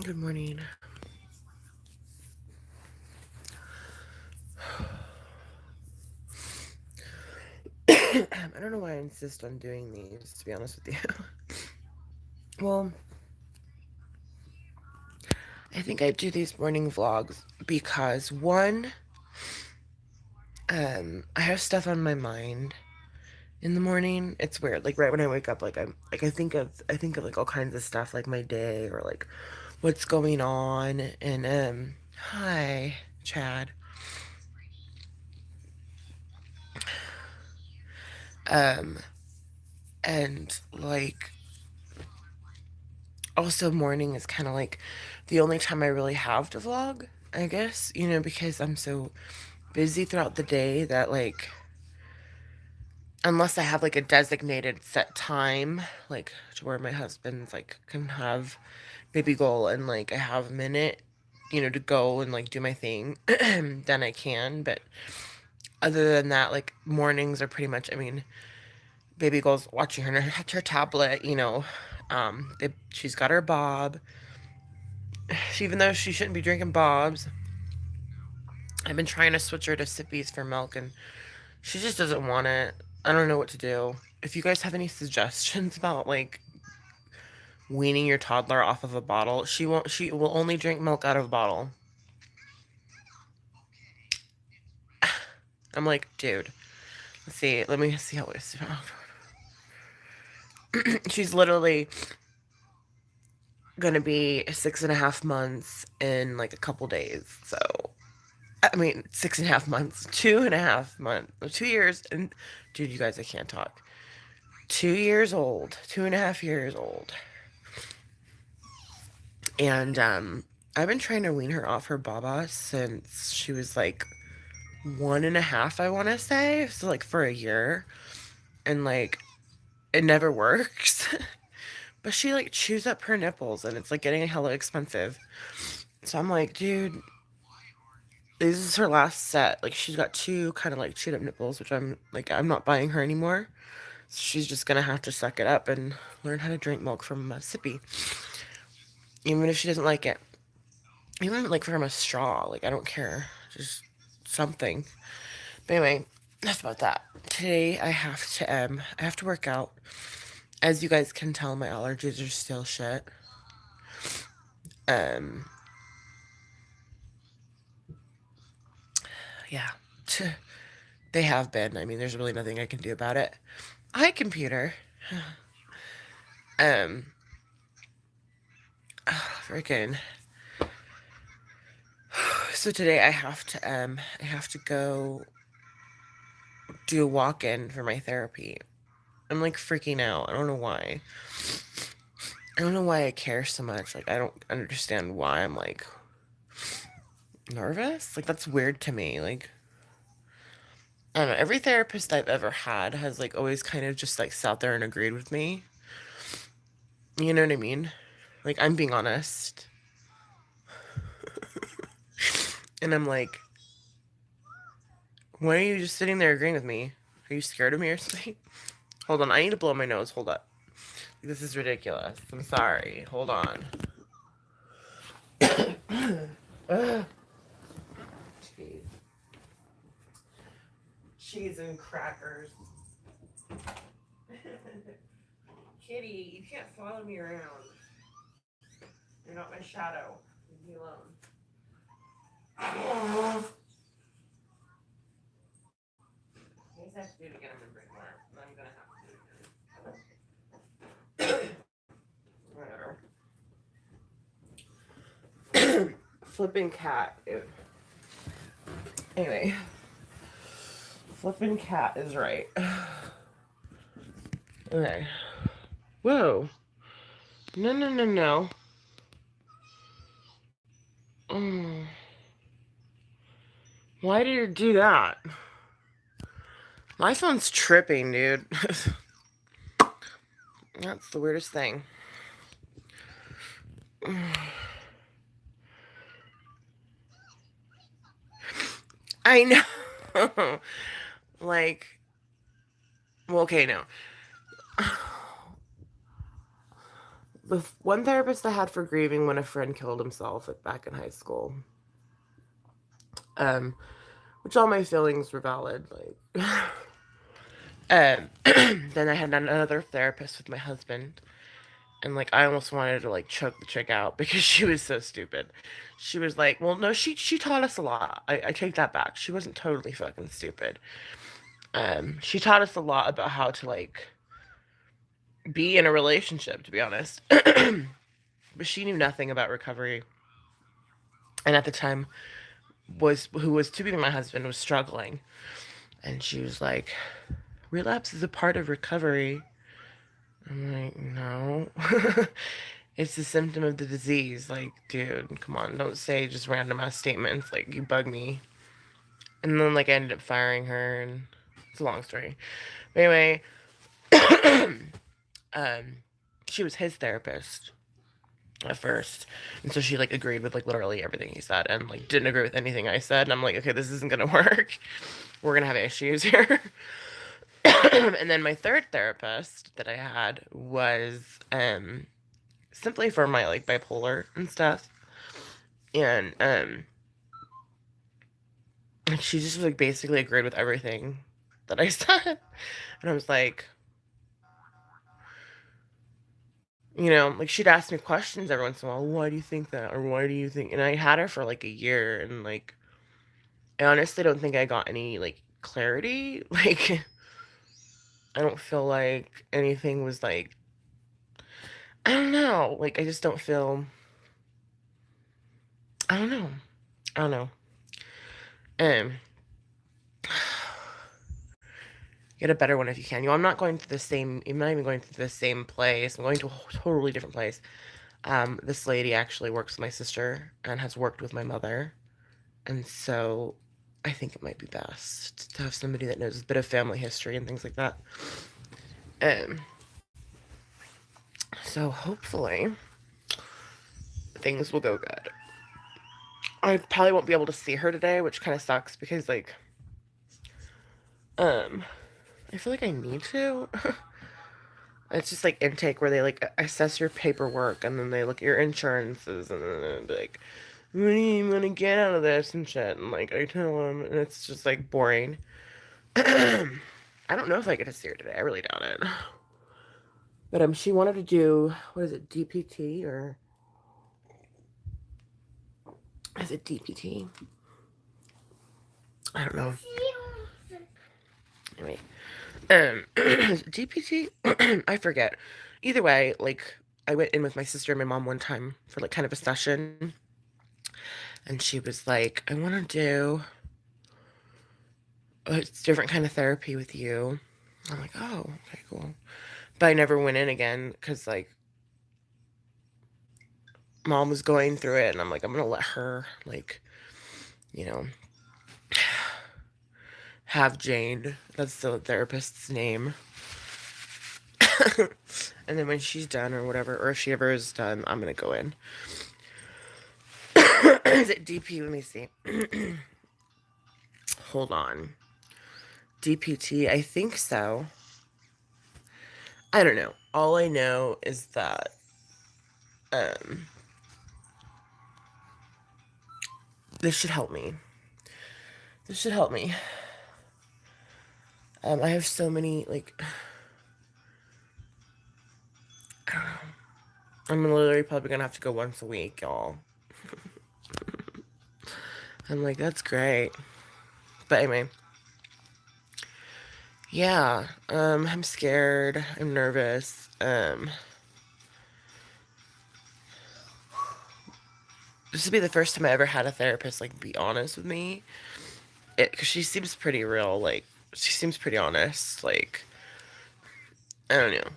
Good morning. I don't know why I insist on doing these, to be honest with you. Well, I think I do these morning vlogs because one, I have stuff on my mind in the morning. It's weird. Like right when I wake up, I think of like all kinds of stuff, like my day or like what's going on. And hi, Chad. Um, and like also morning is kind of like the only time I really have to vlog, I guess, because I'm so busy throughout the day that like unless I have like a designated set time, like to where my husband's like can have baby goal and like I have a minute, to go and like do my thing, then I can. But other than that, like mornings are pretty much, I mean, baby goal's watching her tablet, she's got her bob. Even though she shouldn't be drinking bobs, I've been trying to switch her to sippies for milk and she just doesn't want it. I don't know what to do. If you guys have any suggestions about like weaning your toddler off of a bottle, she will only drink milk out of a bottle. I'm like, dude, let me see how it is. She's literally gonna be 6.5 months in like a couple days. So I mean 6.5 months, 2.5 months, 2 years, and dude, you guys, I can't talk. 2 years old, 2.5 years old. And I've been trying to wean her off her baba since she was like 1.5, I want to say. So like for a year, and like it never works. But she like chews up her nipples, and it's like getting hella expensive. So I'm like, dude, this is her last set. Like she's got two kind of like chewed up nipples, which I'm not buying her anymore. So she's just gonna have to suck it up and learn how to drink milk from a sippy, even if she doesn't like it. Even like from a straw, like I don't care, just something. But anyway, that's about that. Today I have to work out. As you guys can tell, my allergies are still shit. Um, yeah, they have been. I mean, there's really nothing I can do about it. Hi, computer. Um, freaking. So today I have to go do a walk-in for my therapy. I'm like freaking out. I don't know why. I don't know why I care so much. Like I don't understand why I'm like nervous. Like that's weird to me. Like I don't know. Every therapist I've ever had has like always kind of just like sat there and agreed with me. You know what I mean? Like I'm being honest. And I'm like, why are you just sitting there agreeing with me? Are you scared of me or something? Hold on, I need to blow my nose. Hold up. This is ridiculous. I'm sorry. Hold on. Ugh. Cheese. Cheese and crackers. Kitty, you can't follow me around. You're not my shadow. Leave me alone. I guess I have to do it again. I'm gonna bring more. I'm gonna have to do it again. Whatever. Flipping cat. Ew. Anyway, flipping cat is right. Okay. Whoa. No, no, no, no. Mm. Why did it do that? My phone's tripping, dude. That's the weirdest thing. I know. Like, well, okay, no. the one therapist I had for grieving when a friend killed himself back in high school. Um, which all my feelings were valid. Like, then I had another therapist with my husband, and like I almost wanted to like choke the chick out because she was so stupid. She was like, "Well, no, she taught us a lot. I take that back. She wasn't totally fucking stupid. She taught us a lot about how to like be in a relationship, to be honest. But she knew nothing about recovery, and at the time was who was to be my husband was struggling, and she was like, relapse is a part of recovery. I'm like, no. It's a symptom of the disease. Like, dude, come on, don't say just random ass statements. Like, you bug me. And then, like, I ended up firing her, and it's a long story. But anyway, um, she was his therapist at first, and so she like agreed with like literally everything he said, and like didn't agree with anything I said. And I'm like, okay, this isn't gonna work. We're gonna have issues here. And then my third therapist that I had was simply for my like bipolar and stuff. And she just like basically agreed with everything that I said. And I was like, you know, like she'd ask me questions every once in a while. Why do you think that? Or why do you think? And I had her for like a year, and like I honestly don't think I got any like clarity. Like I don't feel like anything was like, I don't know. Like I just don't feel, I don't know. I don't know. Um get a better one if you can. You know, I'm not going to the same, I'm not even going to the same place. I'm going to a totally different place. This lady actually works with my sister and has worked with my mother. And so I think it might be best to have somebody that knows a bit of family history and things like that. Um, so hopefully things will go good. I probably won't be able to see her today, which kind of sucks because like um I feel like I need to. It's just like intake where they like assess your paperwork and then they look at your insurances and then they're like, what do you want to get out of this and shit? And like I tell them, and it's just like boring. I don't know if I get to see her today. I really doubt it. But she wanted to do, what is it, DPT or is it DPT? I don't know. Anyway, DPT. I forget. Either way, like I went in with my sister and my mom one time for like kind of a session, and she was like, "I want to do a different kind of therapy with you." I'm like, "Oh, okay, cool." But I never went in again because like mom was going through it, and I'm like, I'm gonna let her like, you know, have Jane. That's the therapist's name. And then when she's done or whatever, or if she ever is done, I'm gonna go in. Is it DP? Let me see. Hold on. DPT, I think so. I don't know. All I know is that um this should help me. This should help me. I have so many like I don't know. I'm literally probably gonna have to go once a week, y'all. I'm like, that's great. But anyway, yeah. I'm scared. I'm nervous. This would be the first time I ever had a therapist like be honest with me. Because she seems pretty real. Like she seems pretty honest. Like I don't know.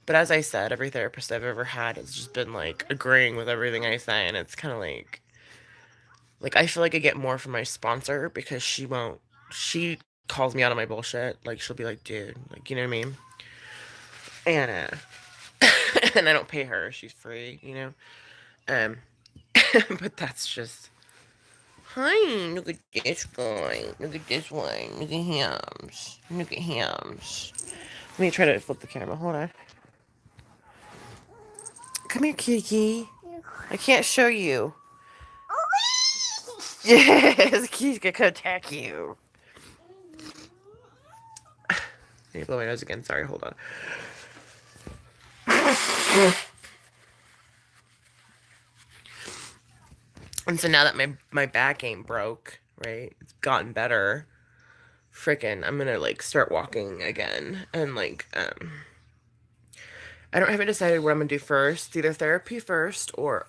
But as I said, every therapist I've ever had has just been like agreeing with everything I say, and it's kind of like I feel like I get more from my sponsor because she won't. She calls me out on my bullshit. Like she'll be like, "Dude, like you know what I mean?" And and I don't pay her. She's free, you know. Um, but that's just. Hi, look at this guy. Look at this one. Look at hams. Look at hams. Let me try to flip the camera. Hold on. Come here, Kiki. I can't show you. Yes, Kiki's gonna come attack you. I need to blow my nose again. Sorry, hold on. And so now that my back ain't broke, right? It's gotten better. Frickin', I'm gonna like start walking again and like I haven't decided what I'm gonna do first. Either therapy first or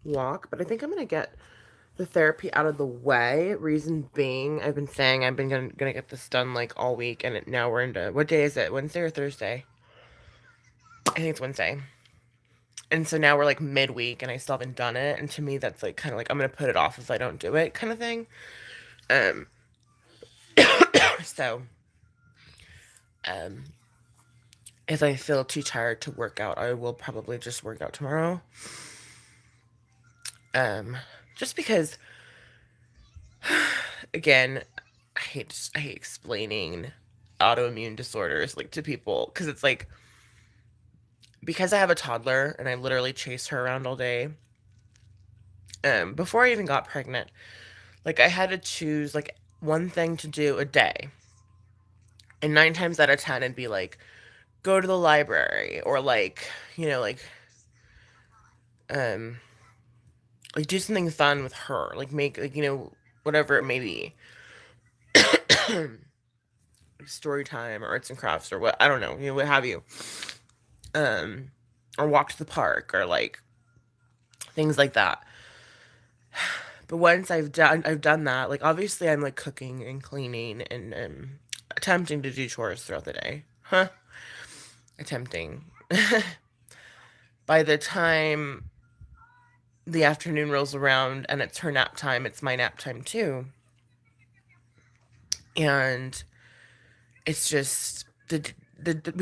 walk, but I think I'm gonna get the therapy out of the way. Reason being, I've been saying I've been gonna get this done like all week, and now we're into, what day is it? Wednesday or Thursday? I think it's Wednesday. And so now we're like midweek, and I still haven't done it. And to me, that's like kind of like I'm gonna put it off if I don't do it, kind of thing. Um, so um, if I feel too tired to work out, I will probably just work out tomorrow. Just because, again, I hate explaining autoimmune disorders like to people because it's like, because I have a toddler and I literally chase her around all day. Before I even got pregnant, like I had to choose like one thing to do a day, and 9 times out of 10 it'd be like go to the library or like um like do something fun with her, like make like whatever it may be, story time or arts and crafts or what, I don't know, what have you, um or walk to the park or like things like that. But once I've done that, like obviously I'm like cooking and cleaning and attempting to do chores throughout the day. Huh? Attempting. By the time the afternoon rolls around and it's her nap time, it's my nap time too. And it's just we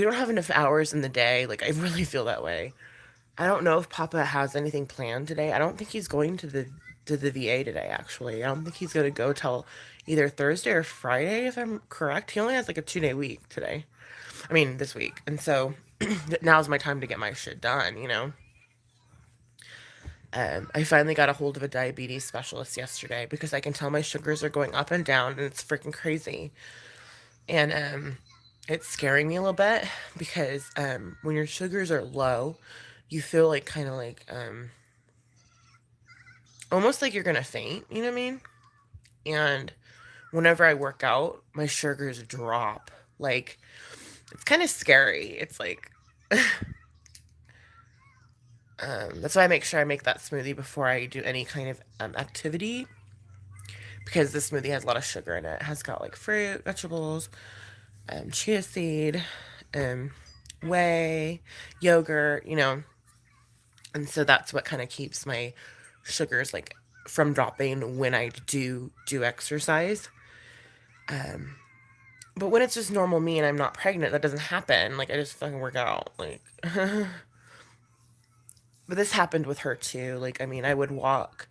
don't have enough hours in the day. Like I really feel that way. I don't know if Papa has anything planned today. I don't think he's going to the VA today, actually. I don't think he's going to go till either Thursday or Friday, if I'm correct. He only has like a 2-day week today. I mean, this week. And so now's my time to get my shit done. I finally got a hold of a diabetes specialist yesterday because I can tell my sugars are going up and down, and it's freaking crazy. And it's scaring me a little bit because when your sugars are low, you feel like kind of like almost like you're gonna faint, you know what I mean? And whenever I work out, my sugars drop. Like it's kind of scary. It's like that's why I make sure I make that smoothie before I do any kind of activity, because the smoothie has a lot of sugar in it. It has got like fruit, vegetables, chia seed, um, whey, yogurt. And so that's what kind of keeps my sugars like from dropping when I do exercise. But when it's just normal me and I'm not pregnant, that doesn't happen. Like I just fucking work out. Like but this happened with her too. Like I mean, I would walk.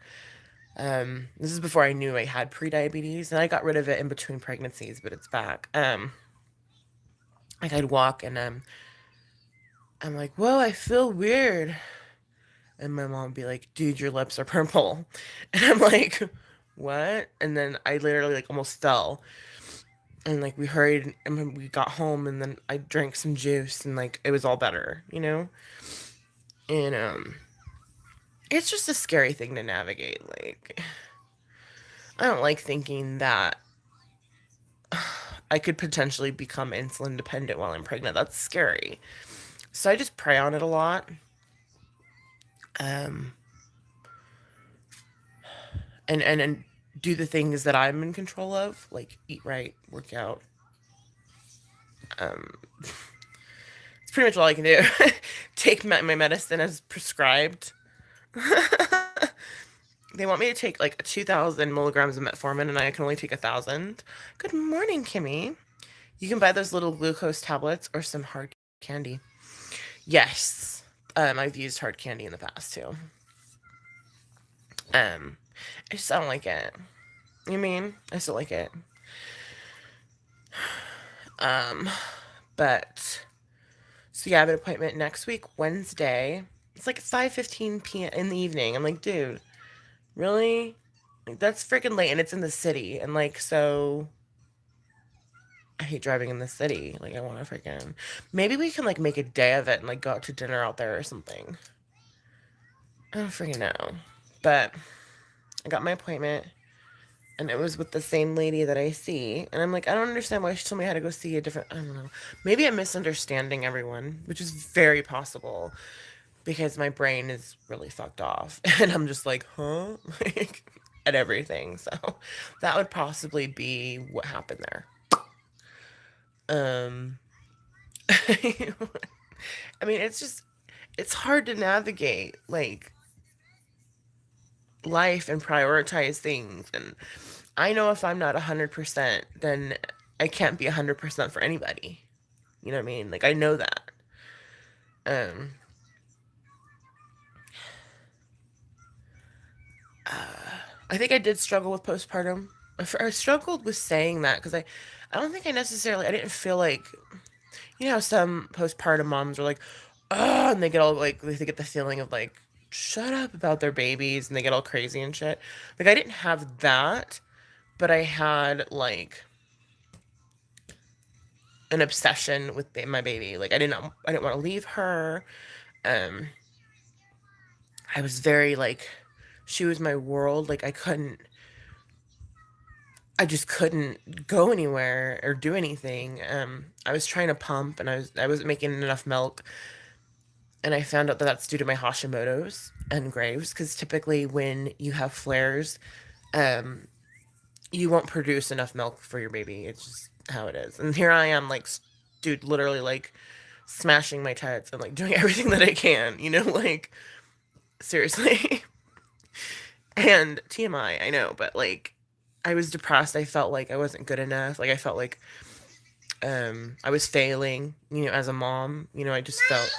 This is before I knew I had pre-diabetes, and I got rid of it in between pregnancies, but it's back. Like I'd walk and I'm like, whoa, I feel weird. And my mom would be like, dude, your lips are purple. And I'm like, what? And then I literally like almost fell. And like we hurried and we got home, and then I drank some juice, and like it was all better. And it's just a scary thing to navigate. Like I don't like thinking that I could potentially become insulin dependent while I'm pregnant. That's scary. So I just pray on it a lot. Um and do the things that I'm in control of, like eat right, work out. Um it's pretty much all I can do. Take my medicine as prescribed. They want me to take like 2,000 milligrams of metformin, and I can only take 1,000. Good morning, Kimmy. You can buy those little glucose tablets or some hard candy. Yes, I've used hard candy in the past too. Um, I just don't like it. You mean I still like it? Um, but so yeah, I have an appointment next week, Wednesday. It's like 5:15 p.m. in the evening. I'm like, dude, really? Like, that's freaking late, and it's in the city. And like, so I hate driving in the city. Like, I want to freaking. Maybe we can like make a day of it and like go out to dinner out there or something. I don't freaking know. But I got my appointment, and it was with the same lady that I see. And I'm like, I don't understand why she told me I had to go see a different. I don't know. Maybe I'm misunderstanding everyone, which is very possible because my brain is really fucked off. And I'm just like, huh? Like, at everything. So that would possibly be what happened there. Um, I mean, it's just, it's hard to navigate like life and prioritize things. And I know if I'm not 100%, then I can't be 100% for anybody. You know what I mean? Like, I know that. Um, I think I did struggle with postpartum. I struggled with saying that because I don't think I necessarily, I didn't feel like, you know, how some postpartum moms are like, oh, and they get all like, they get the feeling of like, shut up about their babies and they get all crazy and shit. Like, I didn't have that, but I had like an obsession with my baby. Like, I didn't want to leave her. Um, I was very like, she was my world. Like, I just couldn't go anywhere or do anything. I was trying to pump, and I wasn't making enough milk, and I found out that that's due to my Hashimoto's and Graves, because typically when you have flares, um, you won't produce enough milk for your baby. It's just how it is. And here I am, like, dude, literally like smashing my tits and like doing everything that I can, you know, like seriously. And TMI, I know, but like I was depressed. I felt like I wasn't good enough. Like I felt like I was failing, you know, as a mom. You know, I just felt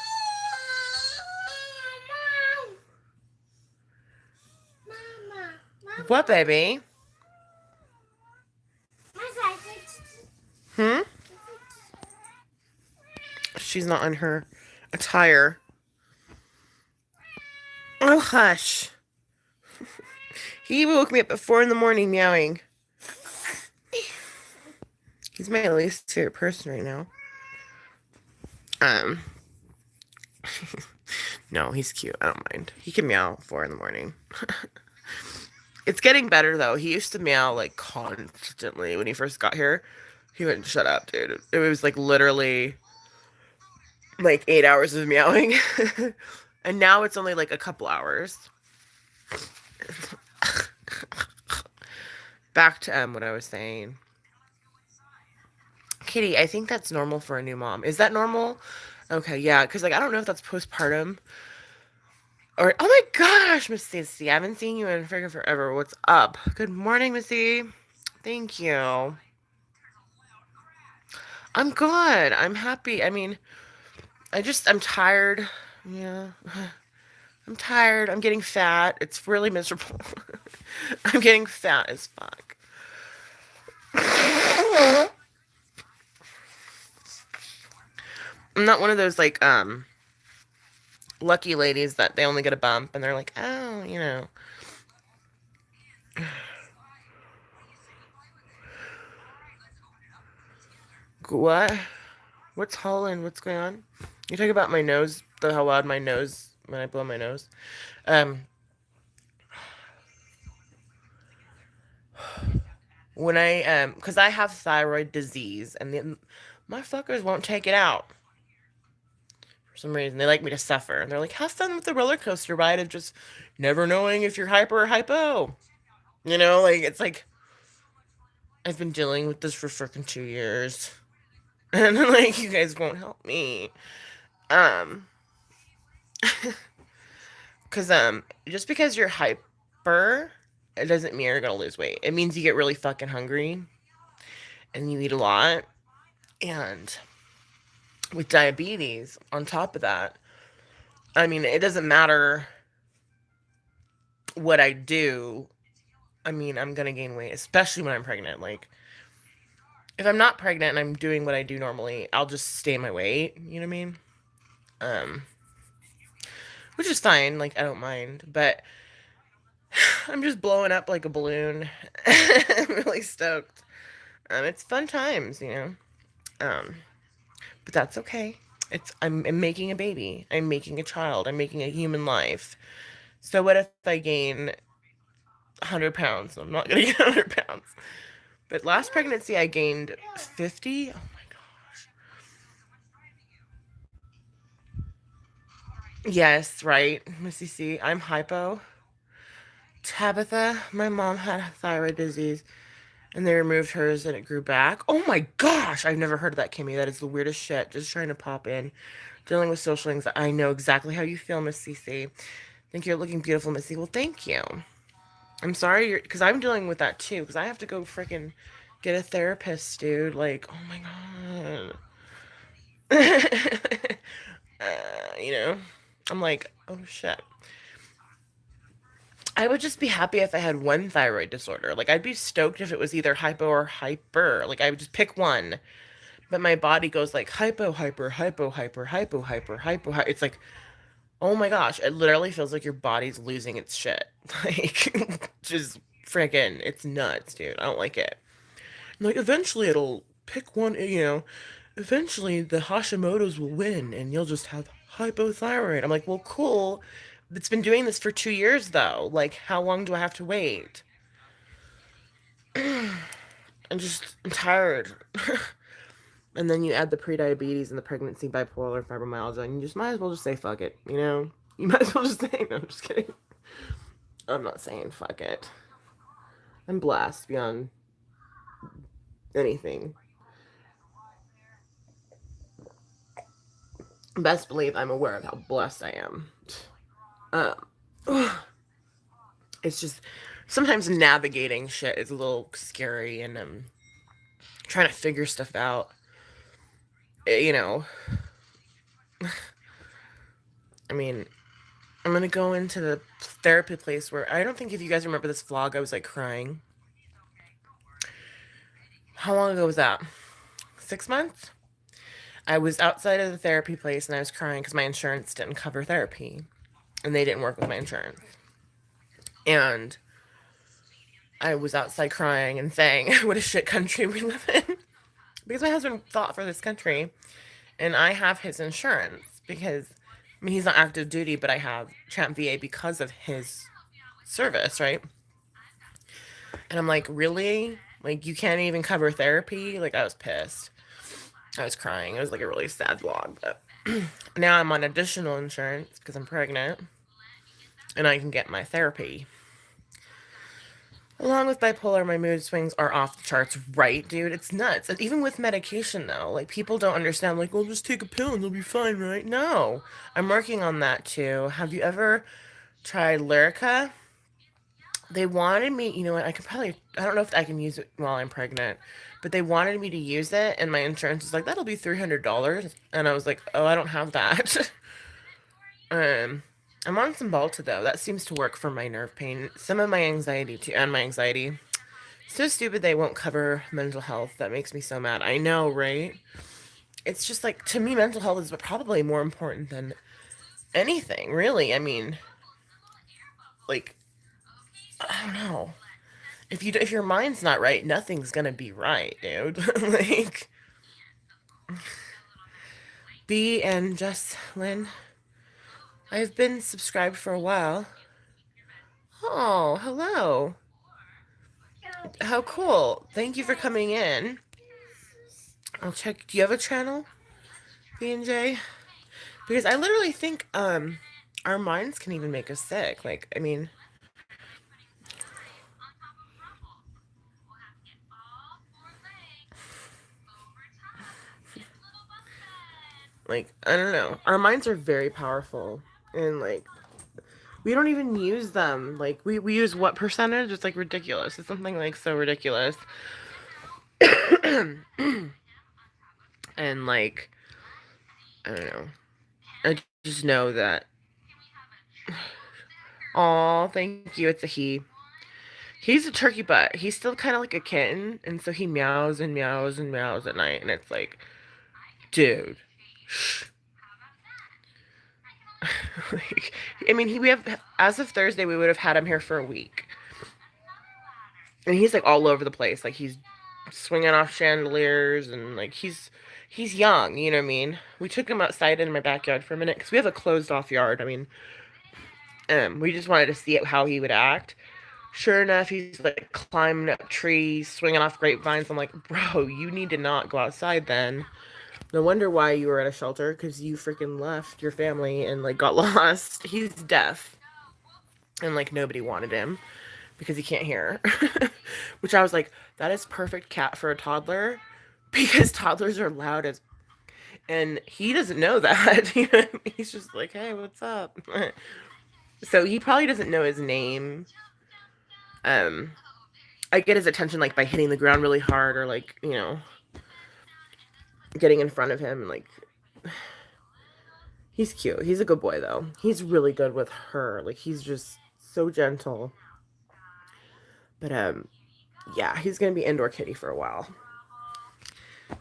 what, baby? Hmm? She's not on her attire. Oh, hush. He woke me up at 4 in the morning meowing. He's my least favorite person right now. Um, no, he's cute. I don't mind. He can meow 4 in the morning. It's getting better though. He used to meow like constantly when he first got here. He wouldn't shut up, dude. It was like literally like 8 hours of meowing. And now it's only like a couple hours. Back to what I was saying. Kitty, I think that's normal for a new mom. Is that normal? Okay, yeah, because like I don't know if that's postpartum or oh my gosh, Miss Stacy, I haven't seen you in freaking forever. What's up? Good morning, Missy. Thank you. I'm good. I'm happy. I mean, I'm tired. Yeah. I'm tired. I'm getting fat. It's really miserable. I'm getting fat as fuck. I'm not one of those like lucky ladies that they only get a bump and they're like, "Oh, you know." What? What's Holland? What's going on? You talking about my nose, how loud my nose when I blow my nose? Um when I cuz I have thyroid disease and the motherfuckers won't take it out. For some reason, they like me to suffer. And they're like, have fun with the roller coaster ride and just never knowing if you're hyper or hypo. You know, like, it's like, I've been dealing with this for freaking 2 years. And, like, you guys won't help me. Um, because, just because you're hyper, it doesn't mean you're gonna lose weight. It means you get really fucking hungry and you eat a lot. And with diabetes, on top of that, I mean, it doesn't matter what I do. I mean, I'm gonna gain weight, especially when I'm pregnant. Like, if I'm not pregnant and I'm doing what I do normally, I'll just stay my weight. You know what I mean? Um, which is fine. Like, I don't mind, but I'm just blowing up like a balloon. I'm really stoked. It's fun times, you know. Um, but that's okay. I'm making a baby. I'm making a child. I'm making a human life. So what if I gain 100 pounds? I'm not gonna get 100 pounds. But last pregnancy I gained 50. Oh my gosh. Yes, right, Missy C. I'm hypo. Tabitha, my mom had thyroid disease and they removed hers and it grew back. Oh my gosh, I've never heard of that, Kimmy. That is the weirdest shit. Just trying to pop in. Dealing with social anxiety. I know exactly how you feel, Miss CC. Think you're looking beautiful, Missy. Well, thank you. I'm sorry, because I'm dealing with that too. Because I have to go freaking get a therapist, dude. Like, oh my god. You know, I'm like, oh shit. I would just be happy if I had one thyroid disorder. Like, I'd be stoked if it was either hypo or hyper. Like, I would just pick one. But my body goes like hypo, hyper, hypo, hyper, hypo, hyper, hypo. It's like, oh my gosh, it literally feels like your body's losing its shit. Like, just freaking, it's nuts, dude. I don't like it. Like, eventually it'll pick one, you know, eventually the Hashimoto's will win and you'll just have hypothyroid. I'm like, well, cool. It's been doing this for 2 years though. Like, how long do I have to wait? I'm tired. And then you add the prediabetes and the pregnancy, bipolar, fibromyalgia, and you just might as well just say fuck it, you know? You might as well just say, no, I'm just kidding. I'm not saying fuck it. I'm blessed beyond anything. Best believe I'm aware of how blessed I am. Um, it's just sometimes navigating shit is a little scary and trying to figure stuff out. You know, I mean, I'm gonna go into the therapy place where I don't think if you guys remember this vlog, I was like crying. How long ago was that? 6 months? I was outside of the therapy place and I was crying because my insurance didn't cover therapy and they didn't work with my insurance. And I was outside crying and saying what a shit country we live in because my husband fought for this country and I have his insurance because I mean he's not active duty, but I have Champ VA because of his service, right? And I'm like, really? Like you can't even cover therapy? Like I was pissed. I was crying. It was like a really sad vlog, but now I'm on additional insurance because I'm pregnant and I can get my therapy. Along with bipolar, my mood swings are off the charts, right, dude? It's nuts. And even with medication, though, like people don't understand, like, well, just take a pill and you'll be fine, right? No, I'm working on that too. Have you ever tried Lyrica? They wanted me, you know what? I don't know if I can use it while I'm pregnant, but they wanted me to use it, and my insurance was like, that'll be $300. And I was like, oh, I don't have that. um, I'm on some Balta, though. That seems to work for my nerve pain. Some of my anxiety, too, and my anxiety. So stupid they won't cover mental health. That makes me so mad. I know, right? It's just like, to me, mental health is probably more important than anything, really. I mean, like, I don't know. If your mind's not right, nothing's gonna be right, dude. Like B and Jesslyn, I've been subscribed for a while. Oh, hello. How cool. Thank you for coming in. I'll check. Do you have a channel, B and J? Because I literally think our minds can even make us sick. Like, I mean, like I don't know. Our minds are very powerful and like we don't even use them. Like we use what percentage? It's like ridiculous. It's something like so ridiculous. And like I don't know. I just know that. Oh, thank you. It's a he. He's a turkey butt. He's still kind of like a kitten, and so he meows and meows and meows at night, and it's like, dude, shh. Like, I mean, we have, as of Thursday, we would have had him here for a week. And he's like all over the place. Like he's swinging off chandeliers and like he's young, you know what I mean? We took him outside in my backyard for a minute because we have a closed off yard. I mean, we just wanted to see how he would act. Sure enough, he's like climbing up trees, swinging off grapevines. I'm like, bro, you need to not go outside then. No wonder why you were at a shelter, because you freaking left your family and like got lost. He's deaf, and like nobody wanted him because he can't hear. Which I was like, that is perfect cat for a toddler, because toddlers are loud as, and he doesn't know that. You know, he's just like, hey, what's up? So he probably doesn't know his name. Um, I get his attention like by hitting the ground really hard, or like, you know, getting in front of him and like, he's cute. He's a good boy though. He's really good with her. Like he's just so gentle. But yeah, he's gonna be indoor kitty for a while.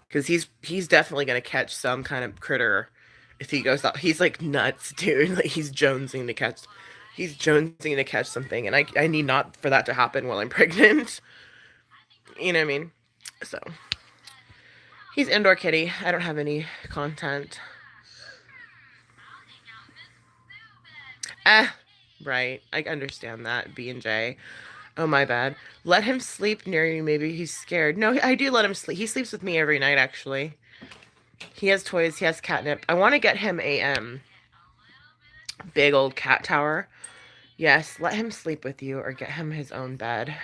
Because he's definitely gonna catch some kind of critter if he goes out. He's like nuts, dude. Like he's jonesing to catch something, and I need not for that to happen while I'm pregnant. You know what I mean? So he's indoor kitty. I don't have any content. Ah, right. I understand that. B and J. Oh, my bad. Let him sleep near you. Maybe he's scared. No, I do let him sleep. He sleeps with me every night, actually. He has toys. He has catnip. I want to get him a big old cat tower. Yes, let him sleep with you or get him his own bed.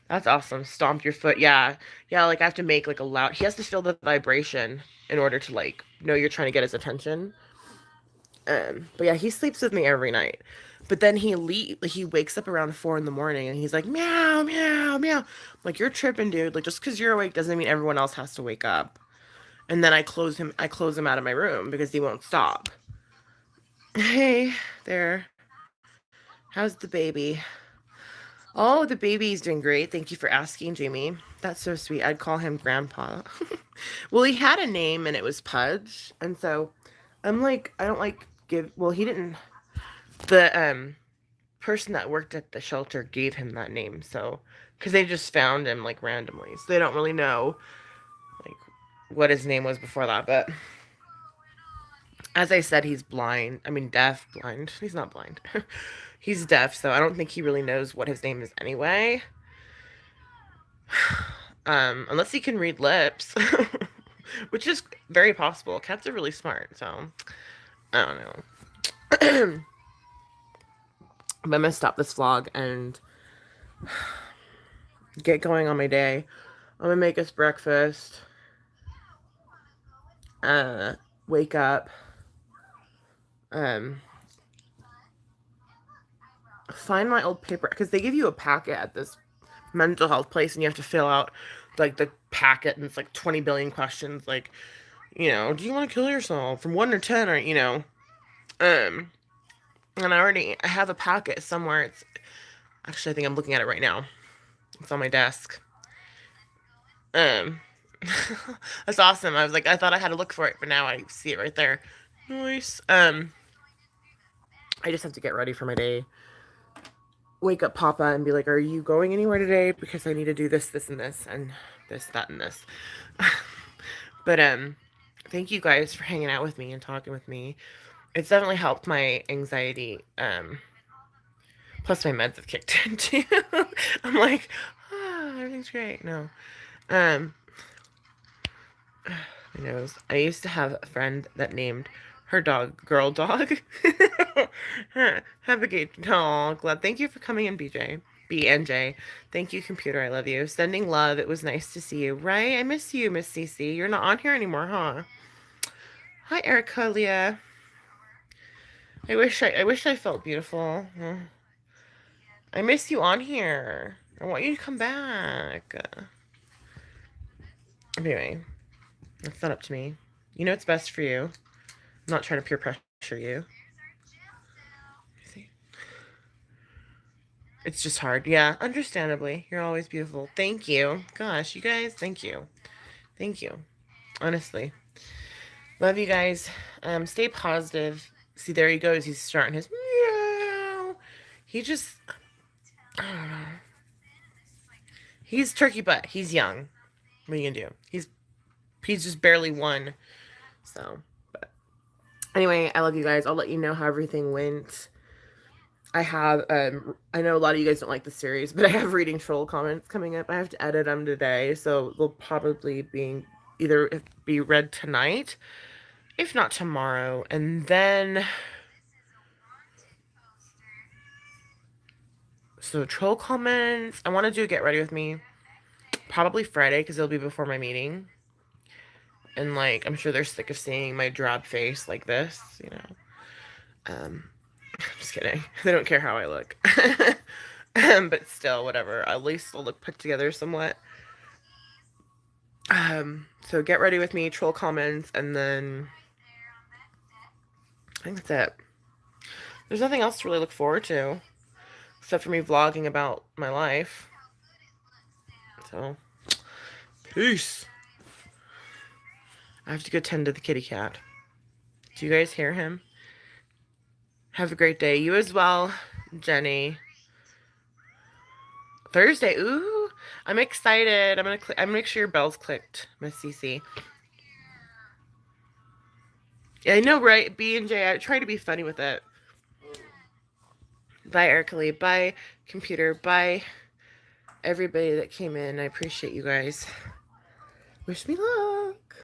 That's awesome. Stomp your foot. Yeah. Yeah, like I have to make like a loud. He has to feel the vibration in order to like know you're trying to get his attention. But yeah, he sleeps with me every night. But then he wakes up around 4 in the morning and he's like meow meow meow. I'm like, you're tripping, dude. Like just because you're awake doesn't mean everyone else has to wake up. And then I close him out of my room because he won't stop. Hey there. How's the baby? Oh, the baby's doing great. Thank you for asking, Jamie. That's so sweet. I'd call him Grandpa. Well, he had a name and it was Pudge. And so I'm like, I don't like give, well, he didn't, the person that worked at the shelter gave him that name. So, because they just found him like randomly. So they don't really know like what his name was before that. But as I said, he's blind. I mean, deaf, blind. He's not blind. He's deaf, so I don't think he really knows what his name is anyway. Unless he can read lips, which is very possible. Cats are really smart, so I don't know. But I'm gonna stop this vlog and get going on my day. I'm gonna make us breakfast. Wake up. Um, find my old paper because they give you a packet at this mental health place and you have to fill out like the packet and it's like 20 billion questions like, you know, do you want to kill yourself from 1 to 10 or, you know, um and I have a packet somewhere. It's actually, I think I'm looking at it right now. It's on my desk. Um that's awesome. I was like, I thought I had to look for it, but now I see it right there. Nice. I just have to get ready for my day. Wake up Papa and be like, are you going anywhere today? Because I need to do this, this, and this, and this, that, and this. But thank you guys for hanging out with me and talking with me. It's definitely helped my anxiety. Plus my meds have kicked in too. I'm like, everything's great. No. Um my nose. I used to have a friend that named her dog Girl Dog. Have a great dog. Glad. Thank you for coming in, BJ. BNJ. Thank you, computer. I love you. Sending love. It was nice to see you. Right? I miss you, Miss CC. You're not on here anymore, huh? Hi, Erica, Leah. I wish I felt beautiful. I miss you on here. I want you to come back. Anyway, that's not up to me. You know what's best for you. I'm not trying to peer pressure you. It's just hard. Yeah, understandably. You're always beautiful. Thank you. Gosh, you guys, thank you. Thank you. Honestly. Love you guys. Stay positive. See, there he goes. He's starting his meow. He just, I don't know. He's turkey butt. He's young. What are you gonna do? He's just barely one. So, but anyway, I love you guys. I'll let you know how everything went. I have, I know a lot of you guys don't like the series, but I have reading troll comments coming up. I have to edit them today, so they'll probably be read tonight, if not tomorrow. And then, so troll comments, I want to do Get Ready With Me probably Friday, because it'll be before my meeting. And, like, I'm sure they're sick of seeing my drab face like this, you know. I'm just kidding. They don't care how I look. But still, whatever. At least I'll look put together somewhat. So Get Ready With Me, troll comments, and then I think that's it. There's nothing else to really look forward to, except for me vlogging about my life. So, peace. I have to go tend to the kitty cat. Do you guys hear him? Have a great day. You as well, Jenny. Thursday. Ooh, I'm excited. I'm gonna make sure your bell's clicked, Miss Cece. Yeah, I know, right? B and J. I try to be funny with it. Bye, Ercole. Bye, computer. Bye, everybody that came in. I appreciate you guys. Wish me luck.